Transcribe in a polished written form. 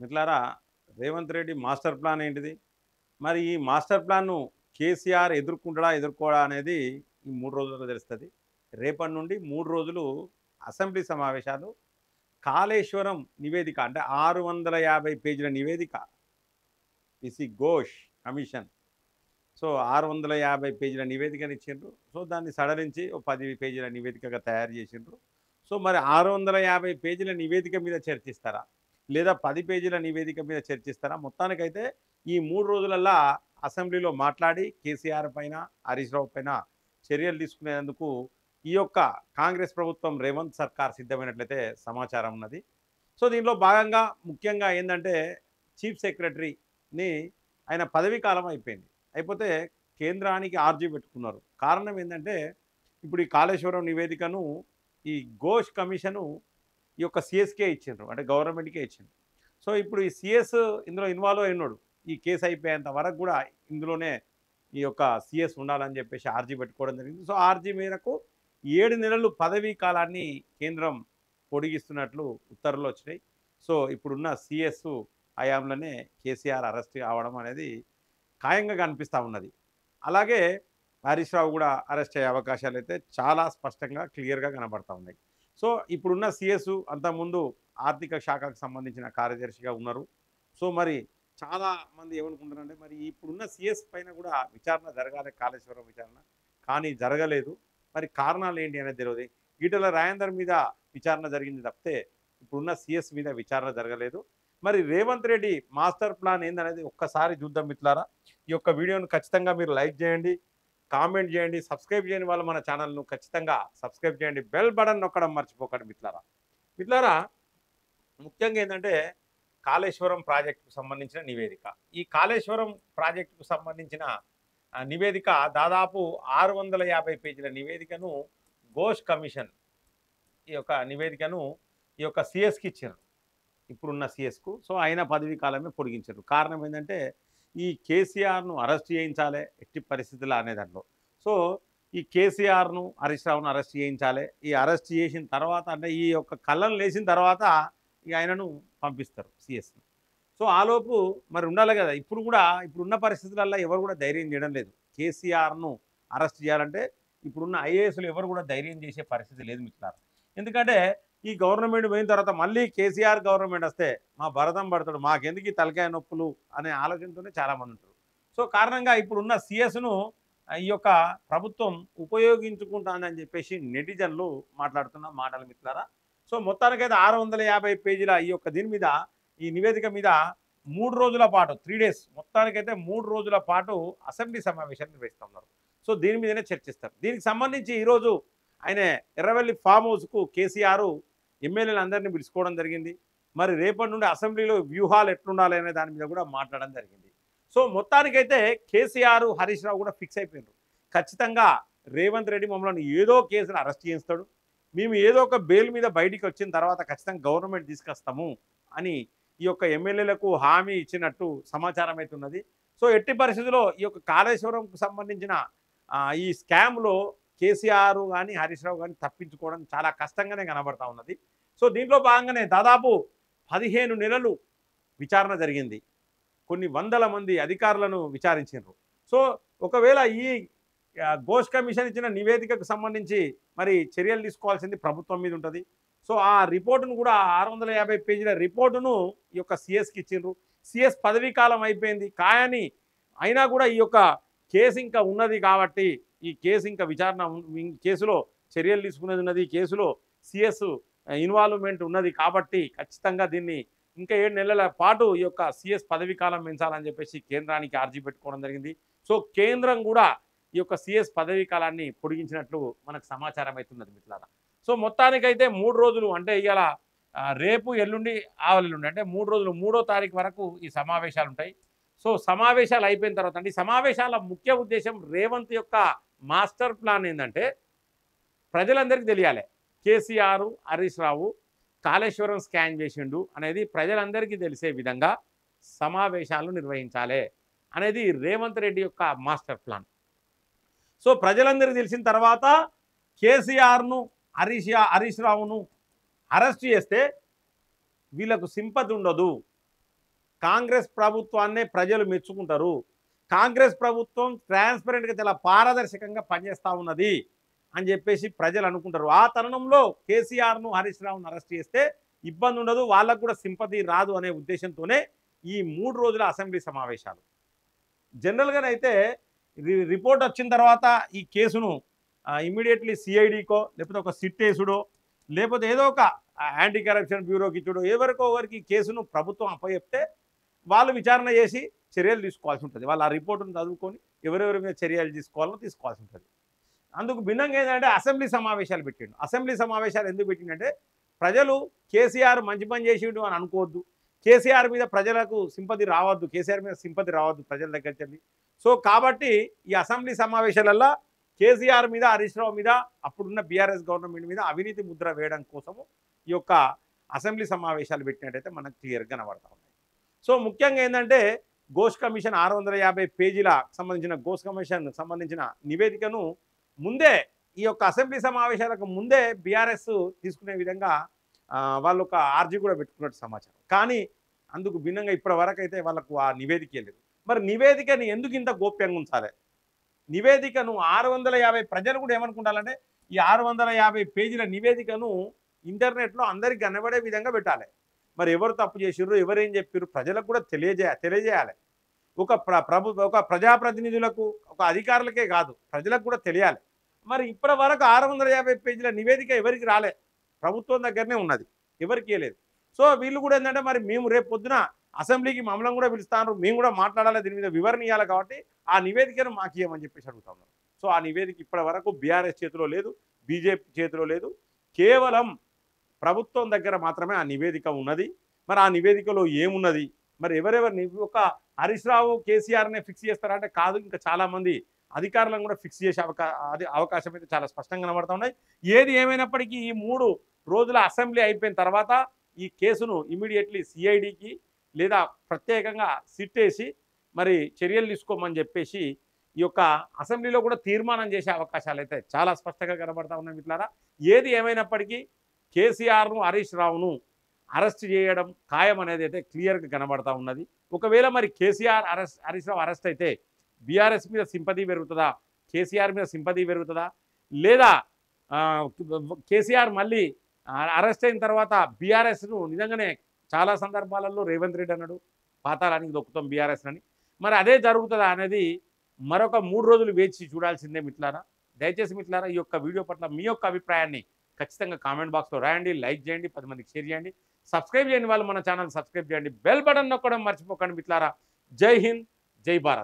మిట్లారా Revanth Reddy master plan ఏంటిది? మరి ఈ మాస్టర్ ప్లాన్‌ను కేసీఆర్ ఎదుర్కుంటాడా? ఎదుర్కోడా? అనేది ఈ 3 రోజుల్లో తెలుస్తది. రేపటి నుండి 3 రోజులు అసెంబ్లీ సమావేశాలు. కాళేశ్వరం నివేదిక అంటే 650 పేజీల నివేదిక. ఘోష్ కమిషన్. సో, 650 పేజీల నివేదికనిచ్చిండ్రు. సో, దాన్ని సడలించి ఓ 10 పేజీల నివేదికగా తయారు చేసిండ్రు. సో, మరి 650 పేజీల నివేదిక మీద చర్చిస్తారా? లేదా 10 పేజీల నివేదిక మీద చర్చిస్తారా? మొత్తానికైతే ఈ 3 రోజులల్లా అసెంబ్లీలో మాట్లాడి కేసీఆర్ పైన, హరీష్ రావు పైన చర్యలు తీసుకునేందుకు ఈ యొక్క కాంగ్రెస్ ప్రభుత్వం రేవంత్ సర్కార్ సిద్ధమైనట్లయితే సమాచారం ఉన్నది. సో, దీనిలో భాగంగా ముఖ్యంగా ఏందంటే చీఫ్ సెక్రటరీని ఆయన పదవీ కాలం అయిపోయింది. అయిపోతే కేంద్రానికి ఆర్జీ పెట్టుకున్నారు. కారణం ఏందంటే ఇప్పుడు ఈ కాళేశ్వరం నివేదికను ఈ ఘోష్ కమిషను ఈ యొక్క సీఎస్‌కే ఇచ్చిండ్రు. అంటే గవర్నమెంట్‌కే ఇచ్చిండ్రు. సో, ఇప్పుడు ఈ సీఎస్ ఇందులో ఇన్వాల్వ్ అయినోడు. ఈ కేసు అయిపోయేంత వరకు కూడా ఇందులోనే ఈ యొక్క సీఎస్ ఉండాలని చెప్పేసి ఆర్జీ పెట్టుకోవడం జరిగింది. సో, ఆర్జీ మేరకు 7 నెలలు పదవీ కాలాన్ని కేంద్రం పొడిగిస్తున్నట్లు ఉత్తర్వులు వచ్చినాయి. సో, ఇప్పుడున్న సీఎస్ హయాంలోనే కేసీఆర్ అరెస్ట్ కావడం అనేది ఖాయంగా కనిపిస్తూ ఉన్నది. అలాగే హరీష్ రావు కూడా అరెస్ట్ అయ్యే అవకాశాలైతే చాలా స్పష్టంగా క్లియర్‌గా కనబడతా ఉన్నాయి. సో, ఇప్పుడున్న సీఎస్ అంతకుముందు ఆర్థిక శాఖకు సంబంధించిన కార్యదర్శిగా ఉన్నారు. సో, మరి చాలా మంది ఏమనుకుంటారంటే మరి ఇప్పుడున్న సీఎస్ పైన కూడా విచారణ జరగాలి కాళేశ్వరం విచారణ. కానీ జరగలేదు. మరి కారణాలు ఏంటి అనేది తెలవదు. ఈటెల రాజేందర్ మీద విచారణ జరిగింది తప్పితే ఇప్పుడున్న సీఎస్ మీద విచారణ జరగలేదు. మరి రేవంత్ రెడ్డి మాస్టర్ ప్లాన్ ఏందనేది ఒక్కసారి చూద్దాం మిత్రులారా. ఈ యొక్క వీడియోను ఖచ్చితంగా మీరు లైక్ చేయండి, కామెంట్ చేయండి, సబ్స్క్రైబ్ చేయని వాళ్ళు మన ఛానల్‌ను ఖచ్చితంగా సబ్స్క్రైబ్ చేయండి. బెల్ బటన్ నొక్కడం మర్చిపోకండి మిత్రులారా. మిత్రులారా ముఖ్యంగా ఏందంటే కాళేశ్వరం ప్రాజెక్టుకు సంబంధించిన నివేదిక. ఈ కాళేశ్వరం ప్రాజెక్టుకు సంబంధించిన నివేదిక దాదాపు 650 పేజీల నివేదికను ఘోష్ కమిషన్ ఈ యొక్క నివేదికను ఈ యొక్క సీఎస్‌కి ఇచ్చారు. ఇప్పుడున్న సీఎస్‌కు. సో, ఆయన పదవీ కాలమే పొడిగించారు. కారణం ఏందంటే ఈ కేసీఆర్‌ను అరెస్ట్ చేయించాలే ఎట్టి పరిస్థితుల్లో అనే దాంట్లో. సో, ఈ కేసీఆర్‌ను, హరీష్ రావును అరెస్ట్ చేయించాలే. ఈ అరెస్ట్ చేసిన తర్వాత అంటే ఈ యొక్క కళ్ళను లేచిన తర్వాత ఇక ఆయనను పంపిస్తారు సీఎస్‌ని. సో, ఆలోపు మరి ఉండాలి కదా! ఇప్పుడు కూడా ఇప్పుడున్న పరిస్థితులల్లో ఎవరు కూడా ధైర్యం చేయడం లేదు. కేసీఆర్‌ను అరెస్ట్ చేయాలంటే ఇప్పుడున్న ఐఏఎస్‌లు ఎవరు కూడా ధైర్యం చేసే పరిస్థితి లేదు మిత్రులారా. ఎందుకంటే ఈ గవర్నమెంట్ పోయిన తర్వాత మళ్ళీ కేసీఆర్ గవర్నమెంట్ వస్తే మా భరతం పడతాడు, మాకెందుకు ఈ తలకాయ నొప్పులు అనే ఆలోచనతోనే చాలామంది ఉంటారు. సో, కారణంగా ఇప్పుడున్న సీఎస్‌ను ఈ యొక్క ప్రభుత్వం ఉపయోగించుకుంటానని చెప్పేసి నెటిజన్లు మాట్లాడుతున్న మాటలు మిత్రులారా. సో, మొత్తానికైతే 650 పేజీల ఈ యొక్క దీని మీద ఈ నివేదిక మీద 3 రోజుల పాటు 3 డేస్ మొత్తానికైతే 3 రోజుల పాటు అసెంబ్లీ సమావేశాలు నిర్వహిస్తా ఉన్నారు. సో, దీని మీదనే చర్చిస్తారు. దీనికి సంబంధించి ఈరోజు ఆయన ఎర్రవెల్లి ఫామ్ హౌస్‌కు కేసీఆర్ ఎమ్మెల్యేలందరినీ పిలుచుకోవడం జరిగింది. మరి రేపటి నుండి అసెంబ్లీలో వ్యూహాలు ఎట్లుండాలి అనే దాని మీద కూడా మాట్లాడడం జరిగింది. సో, మొత్తానికైతే కేసీఆర్, హరీష్ రావు కూడా ఫిక్స్ అయిపోయినారు. ఖచ్చితంగా రేవంత్ రెడ్డి మమ్మల్ని ఏదో కేసులో అరెస్ట్ చేయిస్తాడు. మేము ఏదో ఒక బెయిల్ మీద బయటికి వచ్చిన తర్వాత ఖచ్చితంగా గవర్నమెంట్ తీసుకొస్తాము అని ఈ యొక్క ఎమ్మెల్యేలకు హామీ ఇచ్చినట్టు సమాచారం అయితే ఉన్నది. సో, ఎట్టి పరిస్థితుల్లో ఈ యొక్క కాళేశ్వరంకు సంబంధించిన ఈ స్కామ్‌లో కేసీఆర్ గాని, హరీష్ రావు గాని తప్పించుకోవడం చాలా కష్టంగానే కనబడతా ఉన్నది. సో, దీంట్లో భాగంగానే దాదాపు 15 నెలలు విచారణ జరిగింది. కొన్ని వందల మంది అధికారులను విచారించిండ్రు. సో, ఒకవేళ ఈ ఘోష్ కమిషన్ ఇచ్చిన నివేదికకు సంబంధించి మరి చర్యలు తీసుకోవాల్సింది ప్రభుత్వం మీద ఉంటది. సో, ఆ రిపోర్ట్‌ను కూడా 650 పేజీల రిపోర్టును ఈ యొక్క సీఎస్‌కి ఇచ్చిండ్రు. సీఎస్ పదవీ కాలం అయిపోయింది. కానీ అయినా కూడా ఈ యొక్క కేసు ఇంకా ఉన్నది కాబట్టి ఈ కేసు ఇంకా విచారణ కేసులో చర్యలు తీసుకునేది ఉన్నది. ఈ కేసులో సీఎస్ ఇన్వాల్వ్‌మెంట్ ఉన్నది కాబట్టి ఖచ్చితంగా దీన్ని ఇంకా 7 నెలల పాటు ఈ యొక్క సీఎస్ పదవీ కాలం పెంచాలని చెప్పేసి కేంద్రానికి ఆర్జీ పెట్టుకోవడం జరిగింది. సో, కేంద్రం కూడా ఈ యొక్క సీఎస్ పదవీ కాలాన్ని పొడిగించినట్లు మనకు సమాచారం అవుతున్నది మిత్రులారా. సో, మొత్తానికైతే 3 రోజులు అంటే ఇవాళ రేపు, ఎల్లుండి, ఆవెల్లుండి అంటే 3 రోజులు 3వ తారీఖు వరకు ఈ సమావేశాలు ఉంటాయి. సో, సమావేశాలు అయిపోయిన తర్వాత అంటే ఈ సమావేశాల ముఖ్య ఉద్దేశం రేవంత్ యొక్క మాస్టర్ ప్లాన్ ఏందంటే ప్రజలందరికీ తెలియాలి. కేసీఆర్, హరీష్ రావు కాళేశ్వరం స్కాన్ చేసిండు అనేది ప్రజలందరికీ తెలిసే విధంగా సమావేశాలు నిర్వహించాలి అనేది రేవంత్ రెడ్డి యొక్క మాస్టర్ ప్లాన్. సో, ప్రజలందరికీ తెలిసిన తర్వాత కేసీఆర్‌ను, హరీష్ రావును అరెస్ట్ చేస్తే వీళ్ళకు సింపతి ఉండదు. కాంగ్రెస్ ప్రభుత్వాన్నే ప్రజలు మెచ్చుకుంటారు. కాంగ్రెస్ ప్రభుత్వం ట్రాన్స్పరెంట్‌గా చాలా పారదర్శకంగా పనిచేస్తా ఉన్నది అని చెప్పేసి ప్రజలు అనుకుంటారు. ఆ తరుణంలో కేసీఆర్‌ను, హరీష్ రావును అరెస్ట్ చేస్తే ఇబ్బంది ఉండదు. వాళ్ళకు కూడా సింపతి రాదు అనే ఉద్దేశంతోనే ఈ 3 రోజుల అసెంబ్లీ సమావేశాలు. జనరల్‌గానైతే రిపోర్ట్ వచ్చిన తర్వాత ఈ కేసును ఇమ్మీడియేట్‌లీ సీఐడీకో లేకపోతే ఒక సిట్ ఏసుడో లేకపోతే ఏదో ఒక యాంటీ కరప్షన్ బ్యూరోకి ఇచ్చుడో ఎవరికో ఒకరికి ఈ కేసును ప్రభుత్వం అప్పచెప్తే వాళ్ళు విచారణ చేసి చర్యలు తీసుకోవాల్సి ఉంటుంది. వాళ్ళు ఆ రిపోర్టును చదువుకొని ఎవరెవరి మీద చర్యలు తీసుకోవాలో తీసుకోవాల్సి ఉంటుంది. అందుకు భిన్నంగా ఏంటంటే అసెంబ్లీ సమావేశాలు పెట్టిండు. అసెంబ్లీ సమావేశాలు ఎందుకు పెట్టిండంటే ప్రజలు కేసీఆర్ మంచి పని చేసిండు అని అనుకోవద్దు. కేసీఆర్ మీద ప్రజలకు సింపతి రావద్దు. కేసీఆర్ మీద సింపతి రావద్దు ప్రజల దగ్గరికి వెళ్ళి. సో కాబట్టి ఈ అసెంబ్లీ సమావేశాలల్లో కేసీఆర్ మీద, హరీష్ రావు మీద, అప్పుడున్న బీఆర్ఎస్ గవర్నమెంట్ మీద అవినీతి ముద్ర వేయడం కోసము ఈ యొక్క అసెంబ్లీ సమావేశాలు పెట్టినట్టయితే మనకు క్లియర్‌గా కనబడతా ఉన్నాయి. సో ముఖ్యంగా ఏంటంటే ఘోష్ కమిషన్ 650 పేజీల సంబంధించిన ఘోష్ కమిషన్ సంబంధించిన నివేదికను ముందే ఈ యొక్క అసెంబ్లీ సమావేశాలకు ముందే బీఆర్ఎస్ తీసుకునే విధంగా వాళ్ళు ఒక ఆర్జీ కూడా పెట్టుకున్నట్టు సమాచారం. కానీ అందుకు భిన్నంగా ఇప్పటి వరకు అయితే వాళ్ళకు ఆ నివేదిక లేదు. మరి నివేదికని ఎందుకు ఇంత గోప్యంగా ఉంచాలి? నివేదికను 650 ప్రజలు కూడా ఏమనుకుంటారంటే ఈ 650 పేజీల నివేదికను ఇంటర్నెట్లో అందరికి కనబడే విధంగా పెట్టాలి. మరి ఎవరు తప్పు చేసిర్రు, ఎవరేం చెప్పారు ప్రజలకు కూడా తెలియజేయాలి. ఒక ప్రజాప్రతినిధులకు, ఒక అధికారులకే కాదు ప్రజలకు కూడా తెలియాలి. మరి ఇప్పటి వరకు 650 పేజీల నివేదిక ఎవరికి రాలే, ప్రభుత్వం దగ్గరనే ఉన్నది, ఎవరికి లేదు. సో వీళ్ళు కూడా ఏంటంటే మరి మేము రేపు పొద్దున అసెంబ్లీకి మమ్మల్ని కూడా పిలుస్తాను, మేము కూడా మాట్లాడాలి, దీని మీద వివరణ ఇవ్వాలి, కాబట్టి ఆ నివేదికను మాకు ఇవ్వమని చెప్పేసి అడుగుతా ఉన్నారు. సో ఆ నివేదిక ఇప్పటి వరకు బీఆర్ఎస్ చేతిలో లేదు, బీజేపీ చేతిలో లేదు, కేవలం ప్రభుత్వం దగ్గర మాత్రమే ఆ నివేదిక ఉన్నది. మరి ఆ నివేదికలో ఏమున్నది, మరి ఎవరెవరిని ఒక హరీష్ రావు కేసీఆర్నే ఫిక్స్ చేస్తారంటే కాదు, ఇంకా చాలామంది అధికారులను కూడా ఫిక్స్ చేసే అవకాశం అయితే చాలా స్పష్టంగా కనబడుతూ ఉన్నాయి. ఏది ఏమైనప్పటికీ ఈ 3 రోజుల అసెంబ్లీ అయిపోయిన తర్వాత ఈ కేసును ఇమీడియట్లీ సిఐడికి లేదా ప్రత్యేకంగా సిట్ వేసి మరి చర్యలు తీసుకోమని చెప్పేసి ఈ యొక్క అసెంబ్లీలో కూడా తీర్మానం చేసే అవకాశాలు అయితే చాలా స్పష్టంగా కనబడతా ఉన్నాయి మిత్రులారా. ఏది ఏమైనప్పటికీ కేసీఆర్ను, హరీష్ రావును అరెస్ట్ చేయడం ఖాయం అనేది అయితే క్లియర్గా కనబడతా ఉన్నది. ఒకవేళ మరి కేసీఆర్ హరీష్ రావు అరెస్ట్ అయితే బీఆర్ఎస్ మీద సింపతి పెరుగుతుందా, కేసీఆర్ మీద సింపతి పెరుగుతుందా, లేదా కేసీఆర్ మళ్ళీ అరెస్ట్ అయిన తర్వాత బీఆర్ఎస్ను నిజంగానే చాలా సందర్భాలలో రేవంత్ రెడ్డి అన్నాడు పాతాళానికి దొక్కుతాం బీఆర్ఎస్ అని, మరి అదే జరుగుతుందా అనేది మరొక 3 రోజులు వేచి చూడాల్సిందే మిత్రులారా. దయచేసి మిత్రులారా ఈ యొక్క వీడియో పట్ల మీ యొక్క అభిప్రాయాన్ని ఖచ్చితంగా కామెంట్ బాక్స్లో రాయండి, లైక్ చేయండి, 10 మందికి షేర్ చేయండి, సబ్స్క్రైబ్ చేయని వాళ్ళు మన ఛానల్ సబ్స్క్రైబ్ చేయండి, బెల్ బటన్ నొక్కడం మర్చిపోకండి మిత్రులారా. జై హింద్, జై భారత్.